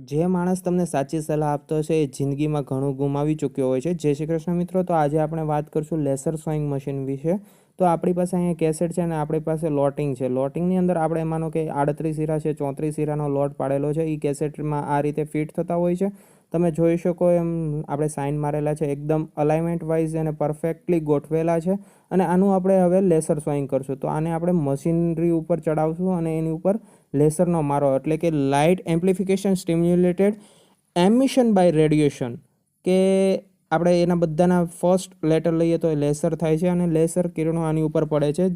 જે માણસ તમને સાચી સલાહ આપતો હશે એ જિંદગીમાં ઘણું ગુમાવી ચૂક્યો હોય છે. જય શ્રી કૃષ્ણ મિત્રો. તો આજે આપણે વાત કરશું લેસર સોઈંગ મશીન વિશે. તો આપણી પાસે અહીંયા કેસેટ છે અને આપણી પાસે લોટિંગ છે. લોટિંગની અંદર આપણે માનો કે 38 હીરા છે, 34 હીરાનો લોટ પાડેલો છે. એ કેસેટમાં આ રીતે ફિટ થતા હોય છે. તમે જોઈ શકો એમ આપણે સાઇન મારેલા છે, એકદમ અલાઇનમેન્ટ વાઇઝ અને પરફેક્ટલી ગોઠવેલા છે. અને આનું આપણે હવે લેસર સોઈંગ કરશું. તો આને આપણે મશીનરી ઉપર ચડાવશું અને એની ઉપર લેસરનો મારો એટલે કે light amplification stimulated emission by radiation, કે આપણે એના બધાના ફર્સ્ટ લેટર લઈએ તો લેસર થાય છે અને લેસર કિરણો આની ઉપર પડે છે.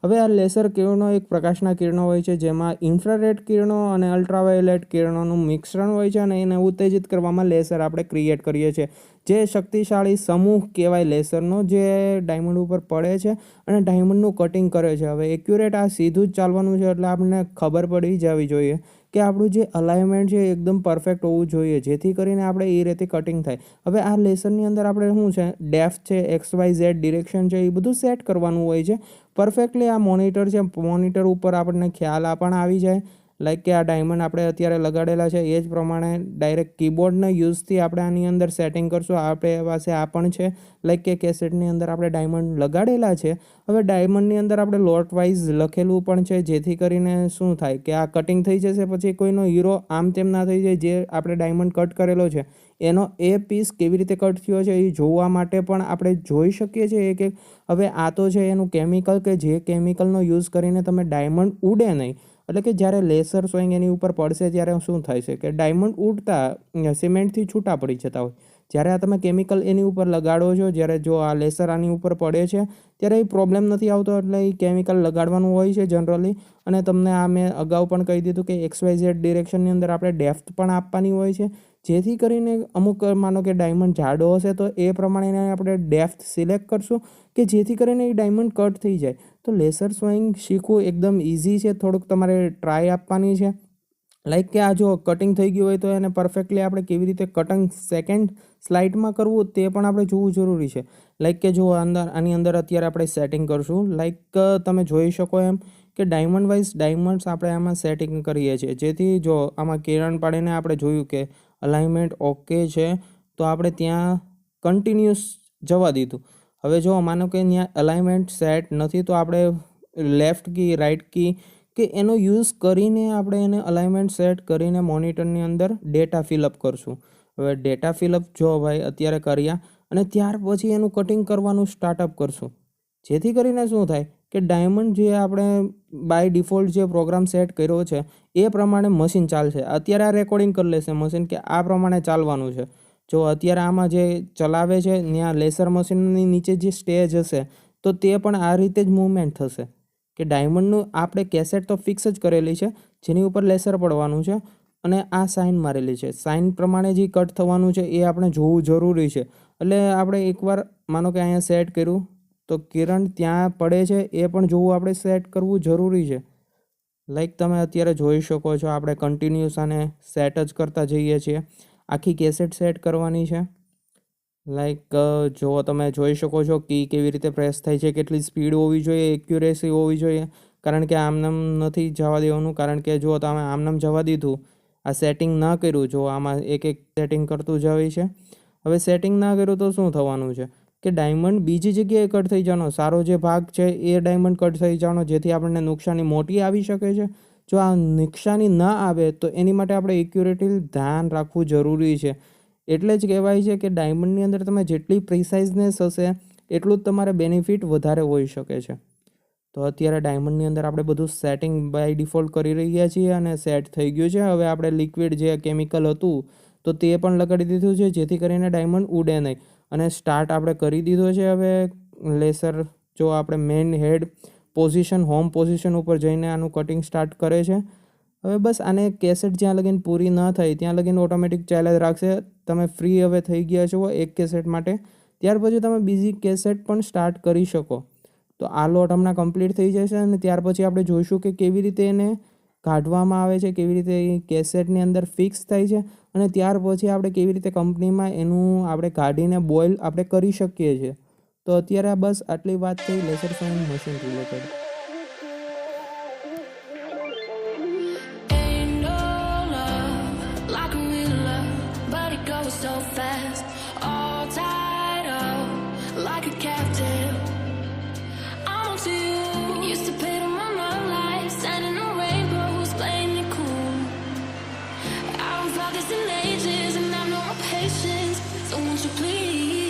હવે આ લેસર કિરણો એક પ્રકાશના કિરણો હોય છે જેમાં ઇન્ફ્રારેડ કિરણો અને અલ્ટ્રાવાયોલેટ કિરણોનું મિશ્રણ હોય છે અને એને ઉત્તેજિત કરવામાં લેસર આપણે ક્રિએટ કરીએ છીએ. જે શક્તિશાળી સમૂહ કહેવાય લેસરનો, જે ડાયમંડ ઉપર પડે છે અને ડાયમંડનું કટિંગ કરે છે. હવે એક્યુરેટ આ સીધું જ ચાલવાનું છે એટલે આપણને ખબર પડી જવી જોઈએ કે આપણું જે અલાઇનમેન્ટ છે એકદમ પરફેક્ટ હોવું જોઈએ, જેથી કરીને આપણે એ રીતે કટિંગ થાય. હવે આ લેસરની અંદર આપણે શું છે, ડેપ્થ છે, XYZ ડિરેક્શન છે, એ બધું સેટ કરવાનું હોય છે પરફેક્ટલી. આ મોનિટર છે, મોનિટર ઉપર આપણને ખ્યાલ પણ આવી જાય લાઈક કે આ ડાયમંડ આપણે અત્યારે લગાડેલા છે એ જ પ્રમાણે ડાયરેક્ટ કીબોર્ડના યુઝથી આપણે આની અંદર સેટિંગ કરશું. આપણે પાસે આ પણ છે લાઈક કે કેસેટની અંદર આપણે ડાયમંડ લગાડેલા છે. હવે ડાયમંડની અંદર આપણે લોટ વાઇઝ લખેલું પણ છે, જેથી કરીને શું થાય કે આ કટિંગ થઈ જશે પછી કોઈનો હીરો આમ તેમ ના થઈ જાય. જે આપણે ડાયમંડ કટ કરેલો છે એનો એ પીસ કેવી રીતે કટ થયો છે એ જોવા માટે પણ આપણે જોઈ શકીએ છીએ કે હવે આ તો છે એનું કેમિકલ, કે જે કેમિકલનો યુઝ કરીને તમે ડાયમંડ ઉડે નહીં. એટલે કે જ્યારે લેસર સોઈંગ એની ઉપર પડશે ત્યારે શું થાય છે કે ડાયમંડ ઉડતા સિમેન્ટથી છૂટા પડી જતા હોય. જ્યારે આ તમે કેમિકલ એની ઉપર લગાડો છો, જ્યારે જો આ લેસર આની ઉપર પડે છે ત્યારે એ પ્રોબ્લેમ નથી આવતો. એટલે એ કેમિકલ લગાડવાનું હોય છે જનરલી. અને તમને આ મેં અગાઉ પણ કહી દીધું કે XYZ ડિરેક્શનની અંદર આપણે ડેપ્થ પણ આપવાની હોય છે, જેથી કરીને અમુક માનો કે ડાયમંડ જાડો હશે તો એ પ્રમાણે આપણે ડેપ્થ સિલેક્ટ કરશું કે જેથી કરીને એ ડાયમંડ કટ થઈ જાય. તો લેસર સોઈંગ શીખવું એકદમ ઇઝી છે. થોડુંક તમારે ટ્રાય આપવાની છે. લાઈક કે આ જો કટિંગ થઈ ગયું હોય તો એને પરફેક્ટલી આપણે કેવી રીતે કટિંગ સેકન્ડ સ્લાઇડમાં કરવું તે પણ આપણે જોવું જરૂરી છે. લાઈક કે જો આની અંદર અત્યારે આપણે સેટિંગ કરશું. લાઈક તમે જોઈ શકો એમ કે ડાયમંડ વાઇઝ ડાયમંડ્સ આપણે આમાં સેટિંગ કરીએ છીએ, જેથી જો આમાં કિરણ પાડીને આપણે જોયું કે અલાઇનમેન્ટ ઓકે છે તો આપણે ત્યાં કન્ટિન્યુઅસ જવા દીધું. હવે જો માનો કે ત્યાં અલાઇનમેન્ટ સેટ નથી તો આપણે લેફ્ટ કી, રાઇટ કી કે એનો યુઝ કરીને આપણે એને અલાઇનમેન્ટ સેટ કરીને મોનિટરની અંદર ડેટા ફિલઅપ કરશું. હવે ડેટા ફિલઅપ જો ભાઈ અત્યારે કર્યા અને ત્યાર પછી એનું કટિંગ કરવાનું સ્ટાર્ટઅપ કરશું, જેથી કરીને શું થાય કે ડાયમંડ જે આપણે બાય ડિફોલ્ટ જે પ્રોગ્રામ સેટ કર્યો છે એ પ્રમાણે મશીન ચાલશે. અત્યારે આ રેકોર્ડિંગ કરી લેશે મશીન કે આ પ્રમાણે ચાલવાનું છે. જો અત્યારે આમાં જે ચલાવે છે ત્યાં લેસર મશીનની નીચે જે સ્ટેજ હશે તો તે પણ આ રીતે જ મૂવમેન્ટ થશે કે ડાયમંડનું આપણે કેસેટ તો ફિક્સ જ કરેલી છે જેની ઉપર લેસર પડવાનું છે અને આ સાઇન મારેલી છે. સાઇન પ્રમાણે જે કટ થવાનું છે એ આપણે જોવું જરૂરી છે. એટલે આપણે એકવાર માનો કે અહીંયા સેટ કર્યું તો કિરણ ત્યાં પડે છે એ પણ જોવું આપણે સેટ કરવું જરૂરી છે. લાઈક તમે અત્યારે જોઈ શકો છો આપણે કન્ટિન્યુઅસ આને સેટ જ કરતા જઈએ છીએ. આખી કેસેટ સેટ કરવાની છે. લાઈક જો તમે જોઈ શકો છો કી કેવી રીતે પ્રેસ થાય છે, કેટલી સ્પીડ હોવી જોઈએ, એક્યુરેસી હોવી જોઈએ. કારણ કે આમનામ નથી જવા દેવાનું, કારણ કે જો તમે આમનામ જવા દીધું, આ સેટિંગ ના કર્યું, જો આમાં એક એક સેટિંગ કરતું જવી છે. હવે સેટિંગ ના કર્યું તો શું થવાનું છે કે ડાયમંડ બીજી જગ્યાએ કટ થઈ જવાનો, સારો જે ભાગ છે એ ડાયમંડ કટ થઈ જવાનો, જેથી આપણને નુકસાની મોટી આવી શકે છે. જો આ નુકસાની ના આવે તો એની માટે આપણે એક્યુરેટલી ધ્યાન રાખવું જરૂરી છે. એટલે જ કહેવાય છે કે ડાયમંડની અંદર તમે જેટલી પ્રિસાઇઝનેસ હશે એટલું જ તમારે બેનિફિટ વધારે હોઈ શકે છે. તો અત્યારે ડાયમંડની અંદર આપણે બધું સેટિંગ બાય ડિફોલ્ટ કરી રહ્યા છીએ અને સેટ થઈ ગયું છે. હવે આપણે લિક્વિડ જે કેમિકલ હતું તો તે પણ લગાડી દીધું છે, જેથી કરીને ડાયમંડ ઉડે નહીં. અને સ્ટાર્ટ આપણે કરી દીધો છે. હવે લેસર જો આપણે મેઇન હેડ પોઝિશન, હોમ પોઝિશન ઉપર જઈને આનું કટિંગ સ્ટાર્ટ કરે છે. હવે બસ આને કેસેટ જ્યાં લગીને પૂરી ન થાય ત્યાં લગીને ઓટોમેટિક ચાલ્યા જ રાખશે. તમે ફ્રી હવે થઈ ગયા છો એક કેસેટ માટે, ત્યાર પછી તમે બીજી કેસેટ પણ સ્ટાર્ટ કરી શકો. તો આ લોટ હમણાં કમ્પ્લીટ થઈ જશે અને ત્યાર પછી આપણે જોઈશું કે કેવી રીતે એને કાઢવામાં આવે છે, કેવી રીતે એ કેસેટની અંદર ફિક્સ થાય છે અને ત્યાર પછી આપણે કેવી રીતે કંપનીમાં એનું આપણે કાઢીને બોઇલ આપણે કરી શકીએ છીએ. તો અત્યારે બસ આટલી વાત થઈ laser sewing machine related. Ain't no love like a goes so fast, all tied up like a captive. I'm on to you. Used to pay to my life, standing on rainbows, playing it cool. I don't felt this in ages, and I've no more patience. So won't you please?